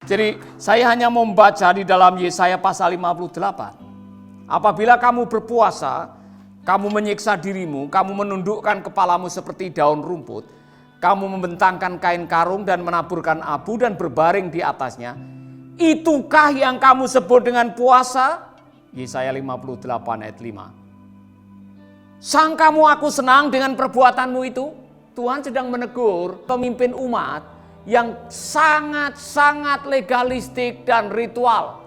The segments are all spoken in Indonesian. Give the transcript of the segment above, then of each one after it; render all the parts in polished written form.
Jadi saya hanya membaca di dalam Yesaya pasal 58. Apabila kamu berpuasa, kamu menyiksa dirimu, kamu menundukkan kepalamu seperti daun rumput, kamu membentangkan kain karung dan menaburkan abu dan berbaring di atasnya, itukah yang kamu sebut dengan puasa? Yesaya 58 ayat 5. Sangkamu aku senang dengan perbuatanmu itu? Tuhan sedang menegur pemimpin umat yang sangat-sangat legalistik dan ritual.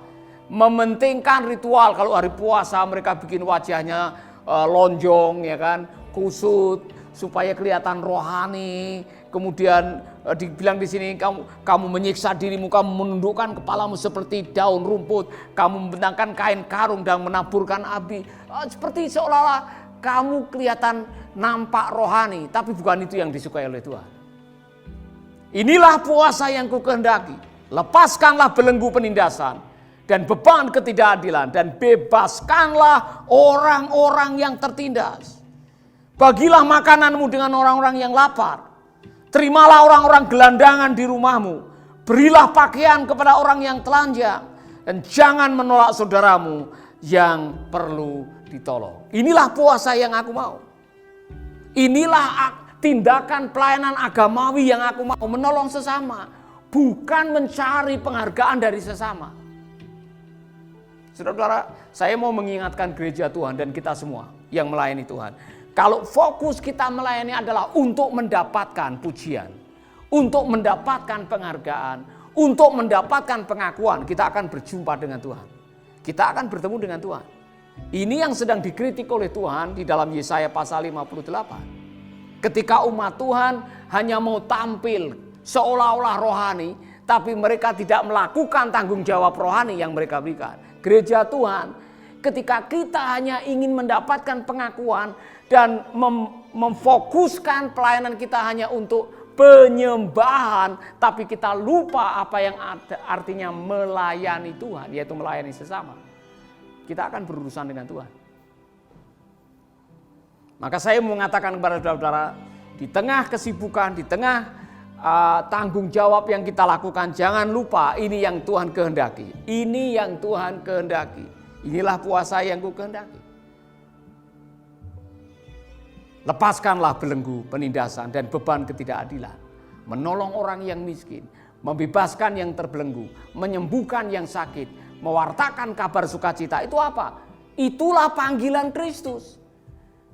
Mementingkan ritual. Kalau hari puasa mereka bikin wajahnya lonjong, ya kan, kusut supaya kelihatan rohani. Kemudian dibilang di sini kamu menyiksa dirimu, kamu menundukkan kepalamu seperti daun rumput, kamu membentangkan kain karung dan menaburkan api. Seperti seolah-olah kamu kelihatan nampak rohani, tapi bukan itu yang disukai oleh Tuhan. Inilah puasa yang kukehendaki. Lepaskanlah belenggu penindasan dan beban ketidakadilan dan bebaskanlah orang-orang yang tertindas. Bagilah makananmu dengan orang-orang yang lapar. Terimalah orang-orang gelandangan di rumahmu. Berilah pakaian kepada orang yang telanjang dan jangan menolak saudaramu yang perlu ditolong. Inilah puasa yang aku mau. Inilah tindakan pelayanan agamawi yang aku mau, menolong sesama, bukan mencari penghargaan dari sesama. Saudara-saudara, saya mau mengingatkan gereja Tuhan dan kita semua yang melayani Tuhan. Kalau fokus kita melayani adalah untuk mendapatkan pujian, untuk mendapatkan penghargaan, untuk mendapatkan pengakuan, kita akan berjumpa dengan Tuhan. Kita akan bertemu dengan Tuhan. Ini yang sedang dikritik oleh Tuhan di dalam Yesaya pasal 58. Ketika umat Tuhan hanya mau tampil seolah-olah rohani, tapi mereka tidak melakukan tanggung jawab rohani yang mereka berikan. Gereja Tuhan, ketika kita hanya ingin mendapatkan pengakuan dan memfokuskan pelayanan kita hanya untuk penyembahan, tapi kita lupa apa yang artinya melayani Tuhan, yaitu melayani sesama. Kita akan berurusan dengan Tuhan. Maka saya mengatakan kepada saudara-saudara, di tengah kesibukan, di tengah tanggung jawab yang kita lakukan, jangan lupa ini yang Tuhan kehendaki. Ini yang Tuhan kehendaki. Inilah puasa yang kukehendaki. Lepaskanlah belenggu penindasan dan beban ketidakadilan. Menolong orang yang miskin, membebaskan yang terbelenggu, menyembuhkan yang sakit, mewartakan kabar sukacita. Itu apa? Itulah panggilan Kristus.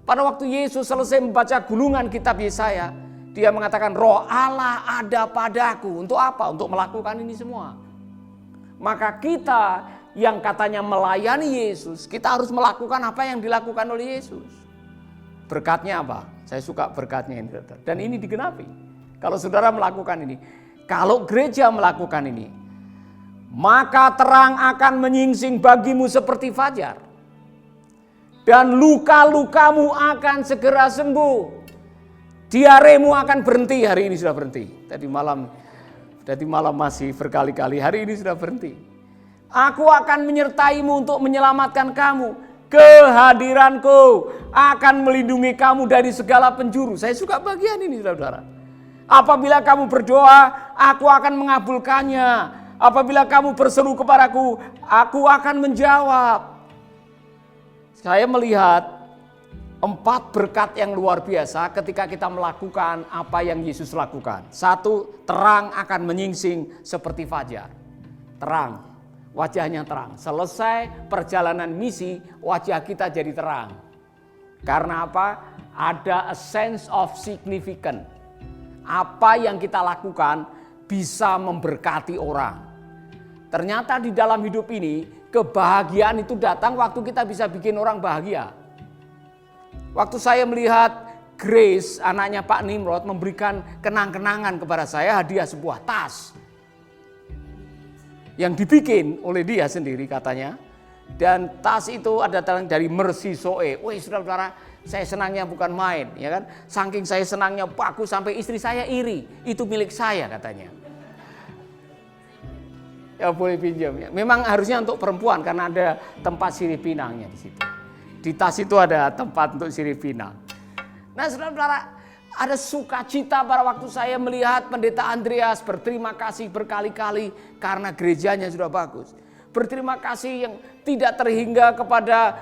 Pada waktu Yesus selesai membaca gulungan kitab Yesaya, dia mengatakan Roh Allah ada padaku. Untuk apa? Untuk melakukan ini semua. Maka kita yang katanya melayani Yesus, kita harus melakukan apa yang dilakukan oleh Yesus. Berkatnya apa? Saya suka berkatnya ini. Dan ini digenapi. Kalau saudara melakukan ini, kalau gereja melakukan ini, maka terang akan menyingsing bagimu seperti fajar. Dan luka-lukamu akan segera sembuh. Diaremu akan berhenti. Hari ini sudah berhenti. Tadi malam masih berkali-kali. Hari ini sudah berhenti. Aku akan menyertaimu untuk menyelamatkan kamu. Kehadiranku akan melindungi kamu dari segala penjuru. Saya suka bagian ini, saudara-saudara. Apabila kamu berdoa, aku akan mengabulkannya. Apabila kamu berseru kepadaku, aku akan menjawab. Saya melihat 4 berkat yang luar biasa ketika kita melakukan apa yang Yesus lakukan. 1, terang akan menyingsing seperti fajar. Terang, wajahnya terang. Selesai perjalanan misi, wajah kita jadi terang. Karena apa? Ada a sense of significance. Apa yang kita lakukan bisa memberkati orang. Ternyata di dalam hidup ini, kebahagiaan itu datang waktu kita bisa bikin orang bahagia. Waktu saya melihat Grace, anaknya Pak Nimrod, memberikan kenang-kenangan kepada saya, hadiah sebuah tas. Yang dibikin oleh dia sendiri katanya. Dan tas itu ada dari Mercy Soe. Wih, saudara-saudara, saya senangnya bukan main, ya kan? Saking saya senangnya bagus sampai istri saya iri. Itu milik saya katanya. Ya boleh pinjam ya. Memang harusnya untuk perempuan karena ada tempat sirih pinangnya di situ. Di tas itu ada tempat untuk sirih pinang. Nah, saudara-saudara, Ada sukacita pada waktu saya melihat Pendeta Andreas berterima kasih berkali-kali karena gerejanya sudah bagus. Berterima kasih yang tidak terhingga kepada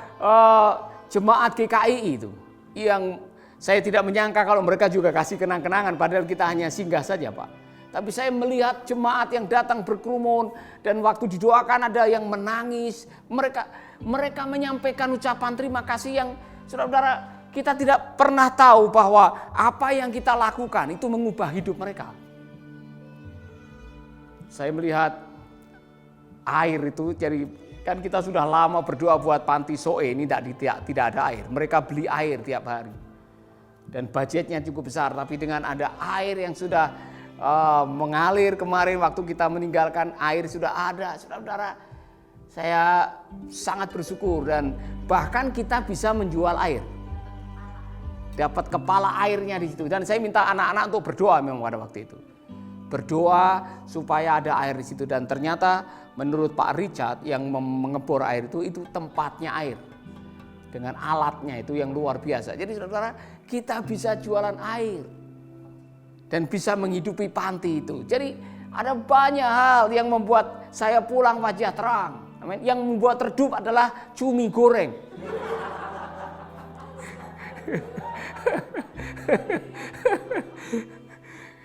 jemaat GKI itu. Yang saya tidak menyangka kalau mereka juga kasih kenang-kenangan padahal kita hanya singgah saja, Pak. Tapi saya melihat jemaat yang datang berkerumun dan waktu didoakan ada yang menangis. Mereka menyampaikan ucapan terima kasih yang saudara-saudara kita tidak pernah tahu bahwa apa yang kita lakukan itu mengubah hidup mereka. Saya melihat air itu, jadi kan kita sudah lama berdoa buat panti Soe ini tidak ada air. Mereka beli air tiap hari. Dan budgetnya cukup besar, tapi dengan ada air yang sudah mengalir kemarin waktu kita meninggalkan air sudah ada. Saudara-saudara, saya sangat bersyukur dan bahkan kita bisa menjual air. Dapat kepala airnya di situ. Dan saya minta anak-anak untuk berdoa memang pada waktu itu. Berdoa supaya ada air di situ. Dan ternyata menurut Pak Richard yang mengebor air itu tempatnya air. Dengan alatnya itu yang luar biasa. Jadi saudara, kita bisa jualan air. Dan bisa menghidupi panti itu. Jadi ada banyak hal yang membuat saya pulang wajah terang. Yang membuat redup adalah cumi goreng.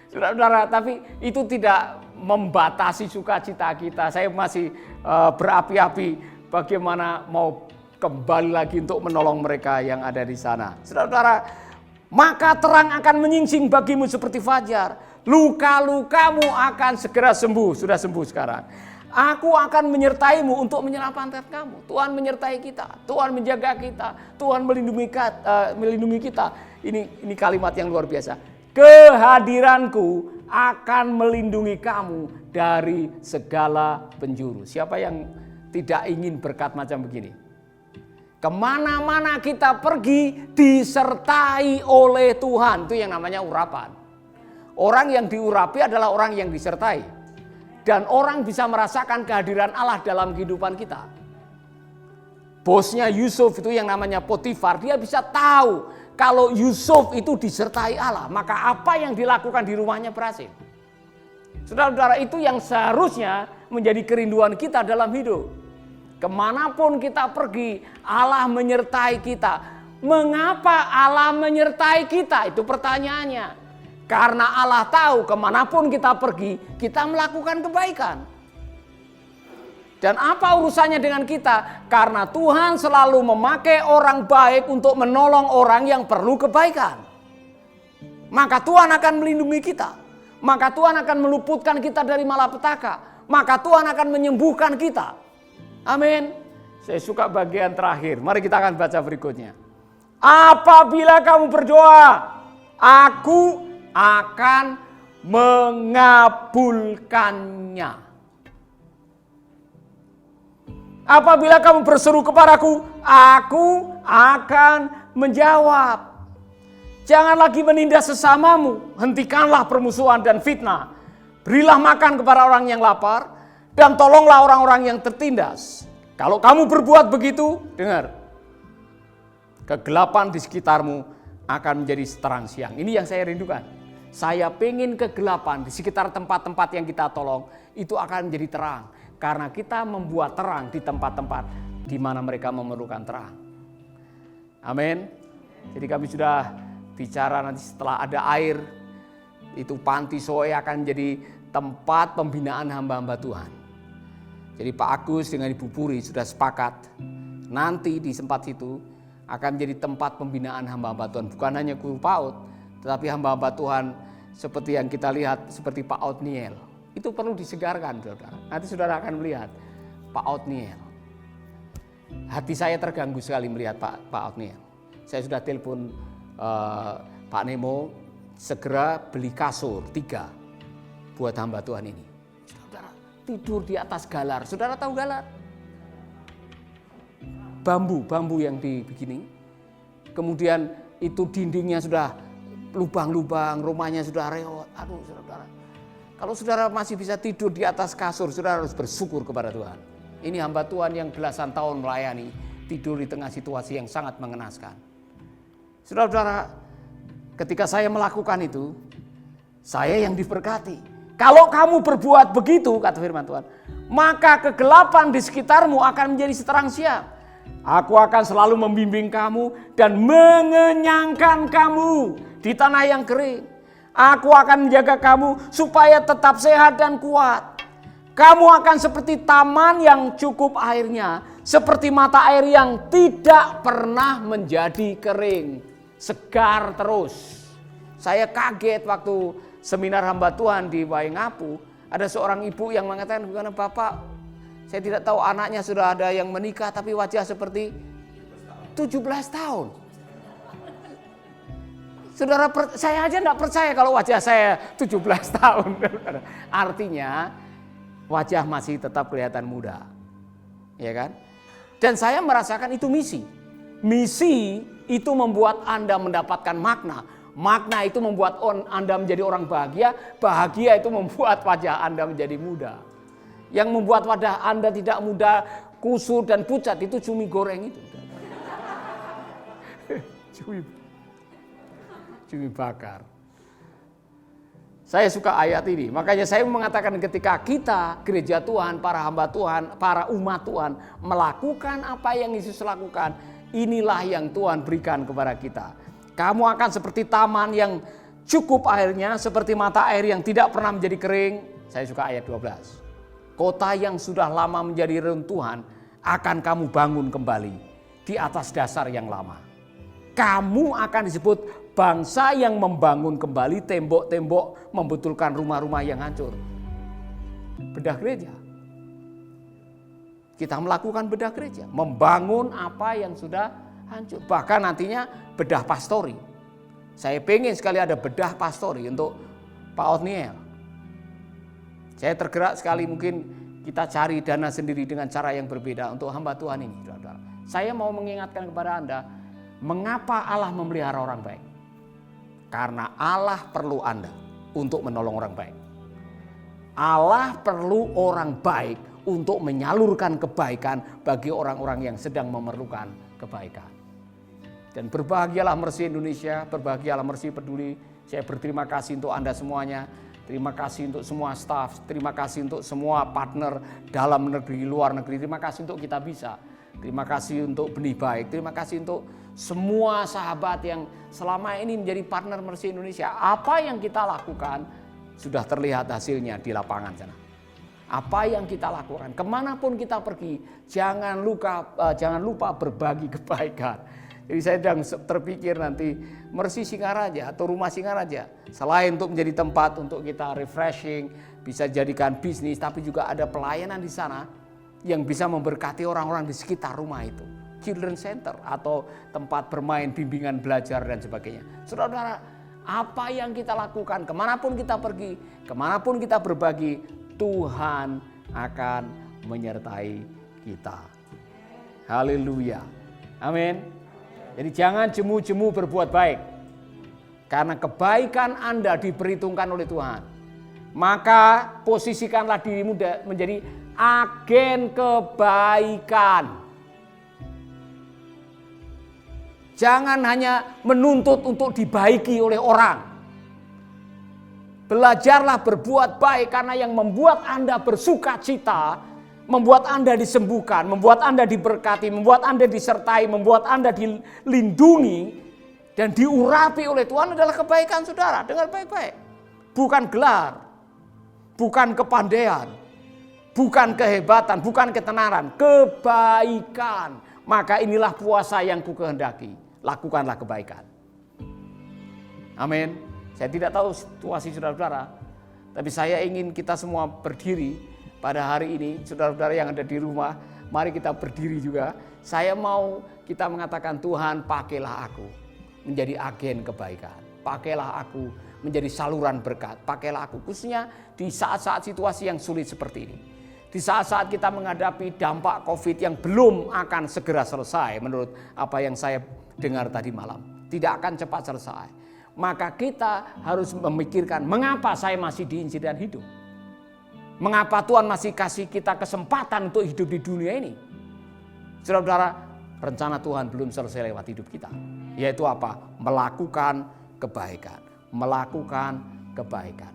Saudara-saudara, tapi itu tidak membatasi sukacita kita. Saya masih berapi-api bagaimana mau kembali lagi untuk menolong mereka yang ada di sana. Saudara-saudara, maka terang akan menyingsing bagimu seperti fajar. Luka-lukamu akan segera sembuh. Sudah sembuh sekarang. Aku akan menyertaimu untuk menyelamatkan kamu. Tuhan menyertai kita. Tuhan menjaga kita. Tuhan melindungi kita. Ini kalimat yang luar biasa. Kehadiranku akan melindungi kamu dari segala penjuru. Siapa yang tidak ingin berkat macam begini? Kemana-mana kita pergi disertai oleh Tuhan. Itu yang namanya urapan. Orang yang diurapi adalah orang yang disertai. Dan orang bisa merasakan kehadiran Allah dalam kehidupan kita. Bosnya Yusuf itu yang namanya Potifar, dia bisa tahu kalau Yusuf itu disertai Allah, maka apa yang dilakukan di rumahnya berhasil. Saudara-saudara, itu yang seharusnya menjadi kerinduan kita dalam hidup. Kemanapun kita pergi, Allah menyertai kita. Mengapa Allah menyertai kita? Itu pertanyaannya. Karena Allah tahu kemanapun kita pergi, kita melakukan kebaikan. Dan apa urusannya dengan kita? Karena Tuhan selalu memakai orang baik untuk menolong orang yang perlu kebaikan. Maka Tuhan akan melindungi kita. Maka Tuhan akan meluputkan kita dari malapetaka. Maka Tuhan akan menyembuhkan kita. Amin. Saya suka bagian terakhir. Mari kita akan baca berikutnya. Apabila kamu berdoa, aku akan mengabulkannya. Apabila kamu berseru kepadaku, aku akan menjawab. Jangan lagi menindas sesamamu, hentikanlah permusuhan dan fitnah. Berilah makan kepada orang yang lapar, dan tolonglah orang-orang yang tertindas. Kalau kamu berbuat begitu, dengar, kegelapan di sekitarmu akan menjadi terang siang. Ini yang saya rindukan. Saya pengen kegelapan di sekitar tempat-tempat yang kita tolong itu akan menjadi terang. Karena kita membuat terang di tempat-tempat di mana mereka memerlukan terang. Amin. Jadi kami sudah bicara nanti setelah ada air, itu Panti Soe akan menjadi tempat pembinaan hamba-hamba Tuhan. Jadi Pak Agus dengan Ibu Puri sudah sepakat nanti di tempat situ akan menjadi tempat pembinaan hamba-hamba Tuhan. Bukan hanya guru PAUD, tetapi hamba-hamba Tuhan seperti yang kita lihat, seperti Pak Otniel. Itu perlu disegarkan, saudara. Nanti saudara akan melihat Pak Otniel. Hati saya terganggu sekali melihat Pak Otniel. Saya sudah telepon Pak Nemo, segera beli kasur 3 buat hamba Tuhan ini. Saudara, tidur di atas galar. Saudara tahu galar? Bambu yang dibikini. Kemudian itu dindingnya sudah lubang-lubang, rumahnya sudah reot. Aduh, saudara. Kalau saudara masih bisa tidur di atas kasur, saudara harus bersyukur kepada Tuhan. Ini hamba Tuhan yang belasan tahun melayani, tidur di tengah situasi yang sangat mengenaskan. Saudara-saudara, ketika saya melakukan itu, saya yang diberkati. Kalau kamu berbuat begitu, kata firman Tuhan, maka kegelapan di sekitarmu akan menjadi seterang siang. Aku akan selalu membimbing kamu dan mengenyangkan kamu di tanah yang kering. Aku akan menjaga kamu supaya tetap sehat dan kuat. Kamu akan seperti taman yang cukup airnya, seperti mata air yang tidak pernah menjadi kering, segar terus. Saya kaget waktu seminar hamba Tuhan di Waingapu, ada seorang ibu yang mengatakan, "Bagaimana Bapak, saya tidak tahu anaknya sudah ada yang menikah tapi wajah seperti 17 tahun." Saudara, saya aja tidak percaya kalau wajah saya 17 tahun. Artinya wajah masih tetap kelihatan muda. Ya kan? Dan saya merasakan itu misi. Misi itu membuat Anda mendapatkan makna. Makna itu membuat Anda menjadi orang bahagia. Bahagia itu membuat wajah Anda menjadi muda. Yang membuat wajah Anda tidak muda, kusut dan pucat itu cumi goreng itu. Cumi bakar. Saya suka ayat ini. Makanya saya mengatakan ketika kita, gereja Tuhan, para hamba Tuhan, para umat Tuhan melakukan apa yang Yesus lakukan, inilah yang Tuhan berikan kepada kita. Kamu akan seperti taman yang cukup airnya, seperti mata air yang tidak pernah menjadi kering. Saya suka ayat 12. Kota yang sudah lama menjadi reruntuhan akan kamu bangun kembali di atas dasar yang lama. Kamu akan disebut bangsa yang membangun kembali tembok-tembok, membetulkan rumah-rumah yang hancur. Bedah gereja. Kita melakukan bedah gereja, membangun apa yang sudah hancur. Bahkan nantinya bedah pastori. Saya pengen sekali ada bedah pastori untuk Pak Otniel. Saya tergerak sekali, mungkin kita cari dana sendiri dengan cara yang berbeda untuk hamba Tuhan ini. Saya mau mengingatkan kepada Anda, mengapa Allah memelihara orang baik? Karena Allah perlu Anda untuk menolong orang baik. Allah perlu orang baik untuk menyalurkan kebaikan bagi orang-orang yang sedang memerlukan kebaikan. Dan berbahagialah Mercy Indonesia, berbahagialah Mercy Peduli. Saya berterima kasih untuk Anda semuanya. Terima kasih untuk semua staf, terima kasih untuk semua partner dalam negeri, luar negeri. Terima kasih untuk Kita Bisa. Terima kasih untuk Benih Baik. Terima kasih untuk semua sahabat yang selama ini menjadi partner Mercy Indonesia. Apa yang kita lakukan sudah terlihat hasilnya di lapangan sana. Apa yang kita lakukan, kemanapun kita pergi, jangan lupa berbagi kebaikan. Jadi saya sedang terpikir nanti Mercy Singaraja atau Rumah Singaraja, selain untuk menjadi tempat untuk kita refreshing, bisa jadikan bisnis, tapi juga ada pelayanan di sana yang bisa memberkati orang-orang di sekitar rumah itu. Children Center atau tempat bermain, bimbingan belajar dan sebagainya. Saudara-saudara, apa yang kita lakukan, kemanapun kita pergi, kemanapun kita berbagi, Tuhan akan menyertai kita. Haleluya. Amin. Jadi jangan jemu-jemu berbuat baik. Karena kebaikan Anda diperhitungkan oleh Tuhan. Maka posisikanlah dirimu menjadi agen kebaikan. Jangan hanya menuntut untuk dibaiki oleh orang. Belajarlah berbuat baik karena yang membuat Anda bersuka cita, membuat Anda disembuhkan, membuat Anda diberkati, membuat Anda disertai, membuat Anda dilindungi dan diurapi oleh Tuhan adalah kebaikan saudara. Dengar baik-baik. Bukan gelar, bukan kepandaian, bukan kehebatan, bukan ketenaran, kebaikan. Maka inilah puasa yang kukehendaki. Lakukanlah kebaikan. Amin. Saya tidak tahu situasi saudara-saudara, tapi saya ingin kita semua berdiri pada hari ini. Saudara-saudara yang ada di rumah, mari kita berdiri juga. Saya mau kita mengatakan, Tuhan pakailah aku menjadi agen kebaikan. Pakailah aku menjadi saluran berkat. Pakailah aku khususnya di saat-saat situasi yang sulit seperti ini. Di saat-saat kita menghadapi dampak COVID yang belum akan segera selesai menurut apa yang saya dengar tadi malam. Tidak akan cepat selesai. Maka kita harus memikirkan mengapa saya masih diizinkan dan hidup. Mengapa Tuhan masih kasih kita kesempatan untuk hidup di dunia ini. Saudara-saudara, rencana Tuhan belum selesai lewat hidup kita. Yaitu apa? Melakukan kebaikan, melakukan kebaikan.